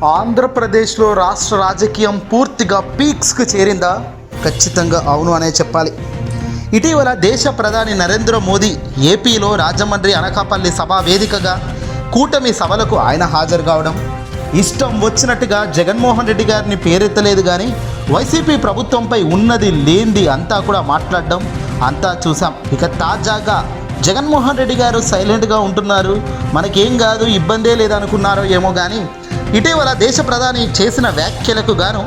ఆంధ్రప్రదేశ్లో రాష్ట్ర రాజకీయం పూర్తిగా పీక్స్కు చేరిందా? ఖచ్చితంగా అవును అనే చెప్పాలి. ఇటీవల దేశ ప్రధాని నరేంద్ర మోదీ ఏపీలో రాజమండ్రి అనకాపల్లి సభా వేదికగా కూటమి సభలకు ఆయన హాజరు కావడం, ఇష్టం వచ్చినట్టుగా జగన్మోహన్ రెడ్డి గారిని పేరెత్తలేదు కానీ వైసీపీ ప్రభుత్వంపై ఉన్నది లేనిది అంతా కూడా మాట్లాడడం అంతా చూసాం. ఇక తాజాగా జగన్మోహన్ రెడ్డి గారు సైలెంట్గా ఉంటున్నారు, మనకేం కాదు ఇబ్బందే లేదనుకున్నారో ఏమో కానీ ఇటీవల దేశ ప్రధాని చేసిన వ్యాఖ్యలకు గాను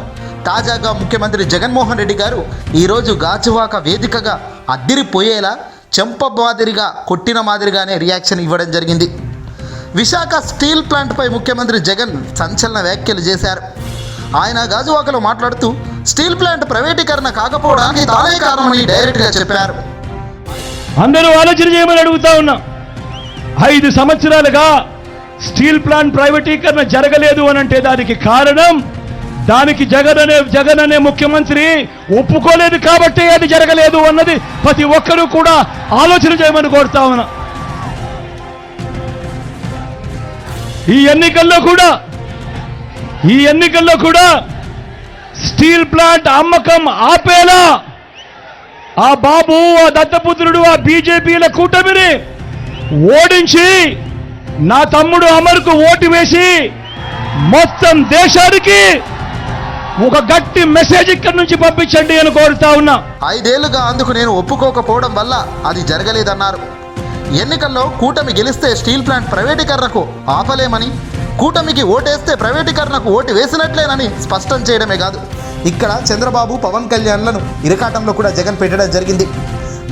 తాజాగా ముఖ్యమంత్రి జగన్మోహన్ రెడ్డి గారు ఈరోజు గాజువాక వేదికగా అద్దిరిపోయేలా చెంప మాదిరిగా కొట్టిన మాదిరిగానే రియాక్షన్ ఇవ్వడం జరిగింది. విశాఖ స్టీల్ ప్లాంట్పై ముఖ్యమంత్రి జగన్ సంచలన వ్యాఖ్యలు చేశారు. ఆయన గాజువాకలో మాట్లాడుతూ స్టీల్ ప్లాంట్ ప్రైవేటీకరణ కాకపోవడానికి తానే కారణమని డైరెక్ట్గా చెప్పారు. అందరూ ఆలోచన చేయమని అడుగుతా ఉన్నా. 5 సంవత్సరాలుగా స్టీల్ ప్లాంట్ ప్రైవేటీకరణ జరగలేదు అని అంటే దానికి కారణం, దానికి జగన్ అనే ముఖ్యమంత్రి ఒప్పుకోలేదు కాబట్టి అది జరగలేదు అన్నది ప్రతి ఒక్కరూ కూడా ఆలోచన చేయమని కోరుతా ఉన్నా. ఈ ఎన్నికల్లో కూడా స్టీల్ ప్లాంట్ అమ్మకం ఆపేలా ఆ బాబు, ఆ దత్తపుత్రుడు, ఆ బీజేపీల కూటమిని ఓడించి నా తమ్ముడు అమర్కు ఓటు వేసి మొత్తం దేశానికి ఒక గట్టి మెసేజ్ ఇక్కడి నుంచి పంపించండి అని కోరుతా ఉన్నా. 5 ఏళ్లుగా అందుకు నేను ఒప్పుకోకపోవడం వల్ల అది జరగలేదన్నారు. ఎన్నికల్లో కూటమి గెలిస్తే స్టీల్ ప్లాంట్ ప్రైవేటీకరణకు ఆపలేమని, కూటమికి ఓటేస్తే ప్రైవేటీకరణకు ఓటు వేసినట్లేనని స్పష్టం చేయడమే కాదు, ఇక్కడ చంద్రబాబు, పవన్ కళ్యాణ్లను ఇరకాటంలో కూడా జగన్ పెట్టడం జరిగింది.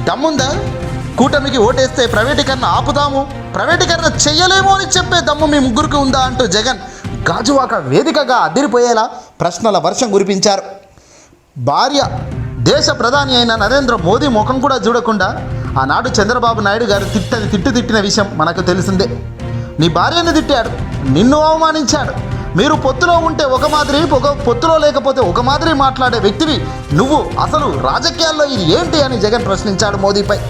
దమ్ముందా? కూటమికి ఓటేస్తే ప్రైవేటీకరణ ఆపుదాము, ప్రైవేటీకరణ చెయ్యలేము అని చెప్పే దమ్ము మీ ముగ్గురికి ఉందా అంటూ జగన్ గాజువాక వేదికగా అదిరిపోయేలా ప్రశ్నల వర్షం కురిపించారు. భార్య దేశ ప్రధాని అయిన నరేంద్ర మోదీ ముఖం కూడా చూడకుండా ఆనాడు చంద్రబాబు నాయుడు గారు తిట్టిన విషయం మనకు తెలిసిందే. నీ భార్యని తిట్టాడు, నిన్ను అవమానించాడు. మీరు పొత్తులో ఉంటే ఒక మాదిరి, పొత్తులో లేకపోతే ఒక మాదిరి మాట్లాడే వ్యక్తివి నువ్వు, అసలు రాజకీయాల్లో ఇది ఏంటి అని జగన్ ప్రశ్నించాడు మోదీపై.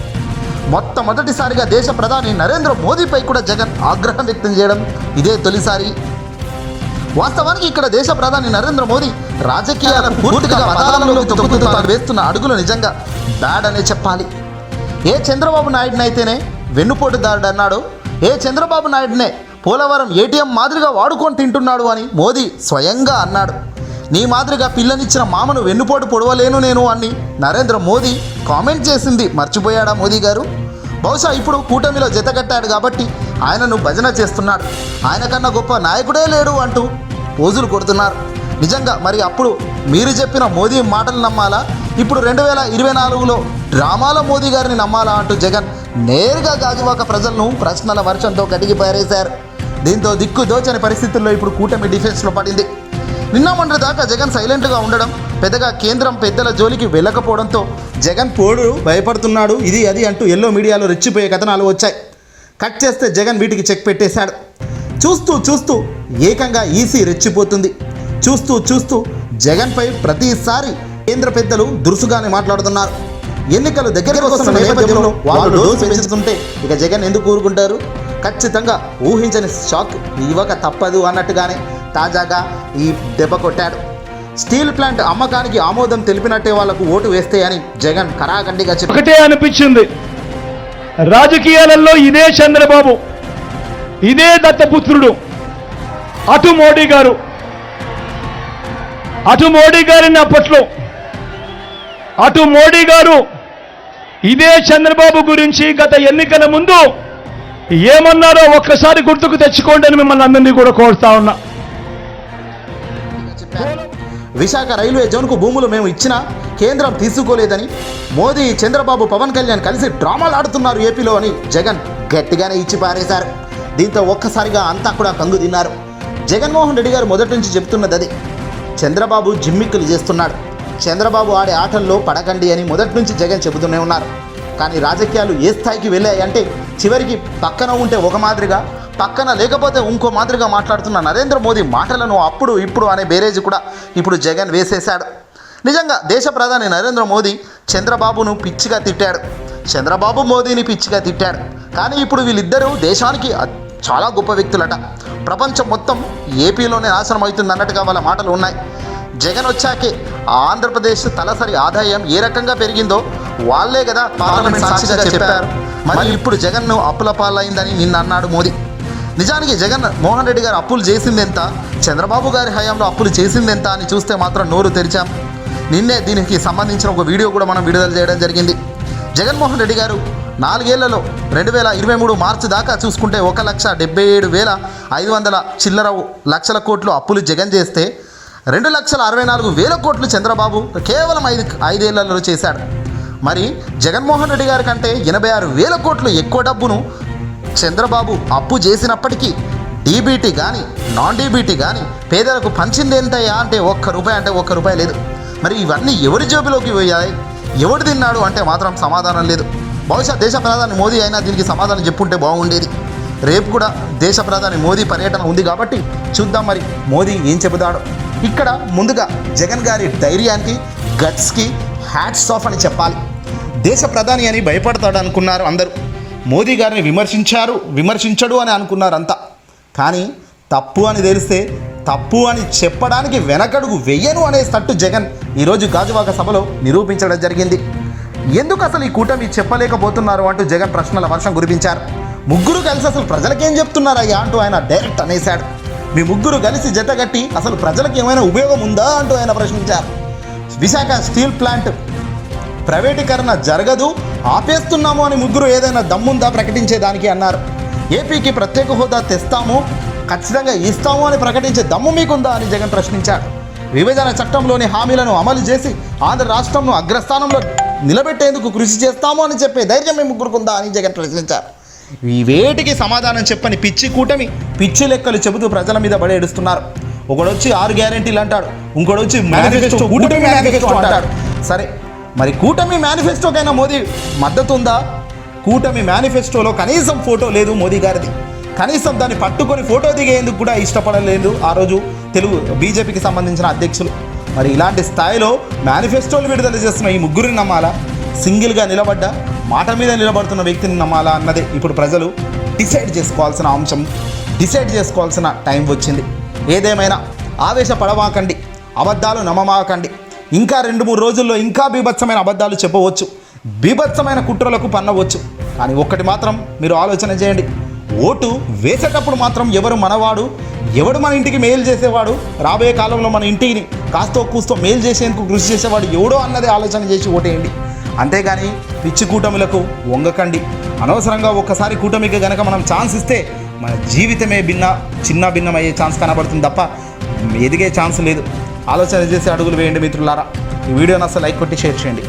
మొట్టమొదటిసారిగా దేశ ప్రధాని నరేంద్ర మోదీపై కూడా జగన్ ఆగ్రహం వ్యక్తం చేయడం ఇదే తొలిసారి. వాస్తవానికి ఇక్కడ దేశ ప్రధాని నరేంద్ర మోదీ రాజకీయాల పూర్తిగా పతాళంలోకి తొక్కుతూ వేస్తున్న అడుగులు నిజంగా బ్యాడ్ అనే చెప్పాలి. ఏ చంద్రబాబు నాయుడునైతేనే వెన్నుపోటుదారుడు అన్నాడు, ఏ చంద్రబాబు నాయుడునే పోలవరం ఏటీఎం మాదిరిగా వాడుకొని తింటున్నాడు అని మోదీ స్వయంగా అన్నాడు. నీ మాదిరిగా పిల్లనిచ్చిన మామను వెన్నుపోటు పొడవలేను నేను అని నరేంద్ర మోదీ కామెంట్ చేసింది మర్చిపోయాడా మోదీ గారు? బహుశా ఇప్పుడు కూటమిలో జతకట్టాడు కాబట్టి ఆయనను భజన చేస్తున్నాడు. ఆయన కన్నా గొప్ప నాయకుడే లేడు అంటూ పోజులు కొడుతున్నారు. నిజంగా మరి అప్పుడు మీరు చెప్పిన మోదీ మాటలు నమ్మాలా, ఇప్పుడు 2024లో డ్రామాల మోదీ గారిని నమ్మాలా అంటూ జగన్ నేరుగా గాజువాక ప్రజలను ప్రశ్నల వర్షంతో కడిగి పారేశారు. దీంతో దిక్కు దోచని పరిస్థితుల్లో ఇప్పుడు కూటమి డిఫెన్స్లో పడింది. నిన్న మొన్నటి దాకా జగన్ సైలెంట్గా ఉండడం, పెద్దగా కేంద్రం పెద్దల జోలికి వెళ్ళకపోవడంతో జగన్ పోడు భయపడుతున్నాడు, ఇది అది అంటూ ఎల్లో మీడియాలో రెచ్చిపోయే కథనాలు వచ్చాయి. కట్ చేస్తే జగన్ వీటికి చెక్ పెట్టేశాడు. చూస్తూ ఏకంగా ఈసీ రెచ్చిపోతుంది. చూస్తూ జగన్పై ప్రతిసారి కేంద్ర పెద్దలు దురుసుగానే మాట్లాడుతున్నారు. ఎన్నికలు దగ్గరకు వస్తున్న నేపథ్యంలో వాళ్ళు డోసు పెంచుతుంటే ఇక జగన్ ఎందుకు ఊరుకుంటారు? ఖచ్చితంగా ఊహించని షాక్ ఇవ్వక తప్పదు అన్నట్టుగానే తాజాగా ఈ దెబ్బ కొట్టాడు. స్టీల్ ప్లాంట్ అమ్మకానికి ఆమోదం తెలిపినట్టే వాళ్లకు ఓటు వేస్తే అని జగన్ కరాఖండిగా చెప్పారు. ఒకటే అనిపించింది, రాజకీయాలలో ఇదే చంద్రబాబు, ఇదే దత్తపుత్రుడు, అటు మోడీ గారిని అప్పట్లో అటు మోడీ గారు ఇదే చంద్రబాబు గురించి గత ఎన్నికల ముందు ఏమన్నారో ఒక్కసారి గుర్తుకు తెచ్చుకోండి అని మిమ్మల్ని అందరినీ కూడా కోరుతా ఉన్నా. విశాఖ రైల్వే జోన్కు భూములు మేము ఇచ్చినా కేంద్రం తీసుకోలేదని మోదీ, చంద్రబాబు, పవన్ కళ్యాణ్ కలిసి డ్రామాలు ఆడుతున్నారు ఏపీలో అని జగన్ గట్టిగానే ఇచ్చి పారేశారు. దీంతో ఒక్కసారిగా అంతా కూడా కంగు తిన్నారు. జగన్మోహన్ రెడ్డి గారు మొదటి నుంచి చెప్తున్నది అది, చంద్రబాబు జిమ్మిక్కులు చేస్తున్నాడు, చంద్రబాబు ఆడే ఆటల్లో పడకండి అని మొదటి నుంచి జగన్ చెబుతూనే ఉన్నారు. కానీ రాజకీయాలు ఏ స్థాయికి వెళ్ళాయంటే చివరికి పక్కన ఉంటే ఒక మాదిరిగా, పక్కన లేకపోతే ఇంకో మాదిరిగా మాట్లాడుతున్న నరేంద్ర మోదీ మాటలను అప్పుడు ఇప్పుడు అనే బేరేజ్ కూడా ఇప్పుడు జగన్ వేసేశాడు. నిజంగా దేశ ప్రధాని నరేంద్ర మోదీ చంద్రబాబును పిచ్చిగా తిట్టాడు, చంద్రబాబు మోదీని పిచ్చిగా తిట్టాడు. కానీ ఇప్పుడు వీళ్ళిద్దరూ దేశానికి చాలా గొప్ప వ్యక్తులట. ప్రపంచం మొత్తం ఏపీలోనే నాశనం అవుతుంది అన్నట్టుగా వాళ్ళ మాటలు ఉన్నాయి. జగన్ వచ్చాకే ఆంధ్రప్రదేశ్ తలసరి ఆదాయం ఏ రకంగా పెరిగిందో వాళ్ళే కదా పార్లమెంట్ సాక్షిగా చెప్పారు. మరి ఇప్పుడు జగన్ను అప్పుల పాలైందని నిన్న అన్నాడు మోదీ. నిజానికి జగన్ మోహన్ రెడ్డి గారు అప్పులు చేసిందెంత, చంద్రబాబు గారి హయాంలో అప్పులు చేసిందెంత అని చూస్తే మాత్రం నోరు తెరిచాం. నిన్నే దీనికి సంబంధించిన ఒక వీడియో కూడా మనం విడుదల చేయడం జరిగింది. జగన్మోహన్ రెడ్డి గారు 4 ఏళ్లలో 2023 మార్చి దాకా చూసుకుంటే 1,77,500 చిల్లర లక్షల కోట్లు అప్పులు జగన్ చేస్తే 2,64,000 కోట్లు చంద్రబాబు కేవలం 5 ఏళ్లలో చేశాడు. మరి జగన్మోహన్ రెడ్డి గారి కంటే 86,000 కోట్లు ఎక్కువ డబ్బును చంద్రబాబు అప్పు చేసినప్పటికీ డీబీటీ కానీ నాన్ డీబీటీ కానీ పేదలకు పంచింది ఎంతయ్యా అంటే ఒక్క రూపాయి లేదు. మరి ఇవన్నీ ఎవరి జేబులోకి పోయాయి, ఎవడు తిన్నాడు అంటే మాత్రం సమాధానం లేదు. బహుశా దేశ ప్రధాని మోదీ అయినా దీనికి సమాధానం చెప్పుంటే బాగుండేది. రేపు కూడా దేశ ప్రధాని మోదీ పర్యటన ఉంది కాబట్టి చూద్దాం మరి మోదీ ఏం చెబుతాడో. ఇక్కడ ముందుగా జగన్ గారి ధైర్యానికి, గట్స్కి హ్యాట్స్ ఆఫ్ అని చెప్పాలి. దేశ ప్రధాని అని భయపడతాడు అనుకున్నారు అందరూ. మోదీ గారిని విమర్శించడు అని అనుకున్నారు అంతా. కానీ తప్పు అని తెలిస్తే తప్పు అని చెప్పడానికి వెనకడుగు వెయ్యను అనే తట్టు జగన్ ఈరోజు గాజువాక సభలో నిరూపించడం జరిగింది. ఎందుకు అసలు ఈ కూటమి చెప్పలేకపోతున్నారు అంటూ జగన్ ప్రశ్నల వర్షం కురిపించారు. ముగ్గురు కలిసి అసలు ప్రజలకేం చెప్తున్నారయ్యా అంటూ ఆయన డైరెక్ట్ అనేశాడు. మీ ముగ్గురు కలిసి జతగట్టి అసలు ప్రజలకు ఏమైనా ఉపయోగం ఉందా అంటూ ఆయన ప్రశ్నించారు. విశాఖ స్టీల్ ప్లాంట్ ప్రైవేటీకరణ జరగదు, ఆపేస్తున్నాము అని ముగ్గురు ఏదైనా దమ్ముందా ప్రకటించేదానికి అన్నారు. ఏపీకి ప్రత్యేక హోదా తెస్తాము, ఖచ్చితంగా ఇస్తాము అని ప్రకటించే దమ్ము మీకుందా అని జగన్ ప్రశ్నించాడు. విభజన చట్టంలోని హామీలను అమలు చేసి ఆంధ్ర రాష్ట్రంను అగ్రస్థానంలో నిలబెట్టేందుకు కృషి చేస్తాము అని చెప్పే ధైర్యం మీ ముగ్గురుకుందా అని జగన్ ప్రశ్నించారు. ఈ వేటికి సమాధానం చెప్పని పిచ్చి కూటమి పిచ్చి లెక్కలు చెబుతూ ప్రజల మీద పడేడుస్తున్నారు. ఒకడొచ్చి 6 గ్యారెంటీలు అంటాడు, ఇంకోడొచ్చి మేనిఫెస్టో కూటమి మేనిఫెస్టో అంటాడు. సరే మరి కూటమి మేనిఫెస్టోకైనా మోదీ మద్దతు ఉందా? కూటమి మేనిఫెస్టోలో కనీసం ఫోటో లేదు మోదీ గారిది. కనీసం దాన్ని పట్టుకొని ఫోటో దిగేందుకు కూడా ఇష్టపడలేదు ఆ రోజు తెలుగు బీజేపీకి సంబంధించిన అధ్యక్షులు. మరి ఇలాంటి స్థాయిలో మేనిఫెస్టోలు విడుదల చేస్తున్న ఈ ముగ్గురిని నమ్మాలా, సింగిల్గా నిలబడ్డ మాట మీద నిలబడుతున్న వ్యక్తిని నమ్మాలా అన్నదే ఇప్పుడు ప్రజలు డిసైడ్ చేసుకోవాల్సిన టైం వచ్చింది. ఏదేమైనా ఆవేశపడమాకండి, అబద్ధాలు నమ్మమాకండి. ఇంకా 2-3 రోజుల్లో ఇంకా బీభత్సమైన అబద్ధాలు చెప్పవచ్చు, బీభత్సమైన కుట్రలకు పన్నవచ్చు. కానీ ఒక్కటి మాత్రం మీరు ఆలోచన చేయండి, ఓటు వేసేటప్పుడు మాత్రం ఎవరు మనవాడు, ఎవడు మన ఇంటికి మేలు చేసేవాడు, రాబోయే కాలంలో మన ఇంటిని కాస్తో కూస్తో మేలు చేసేందుకు కృషి చేసేవాడు ఎవడో అన్నది ఆలోచన చేసి ఓటేయండి. అంతేగాని పిచ్చి కూటమిలకు వంగకండి. అనవసరంగా ఒక్కసారి కూటమికి కనుక మనం ఛాన్స్ ఇస్తే మన జీవితమే భిన్నమయ్యే ఛాన్స్ కనబడుతుంది తప్ప ఎదిగే ఛాన్స్ లేదు. ఆలోచన చేసి అడుగులు వేయండి మిత్రులారా. ఈ వీడియోని అసలు లైక్ కొట్టి షేర్ చేయండి.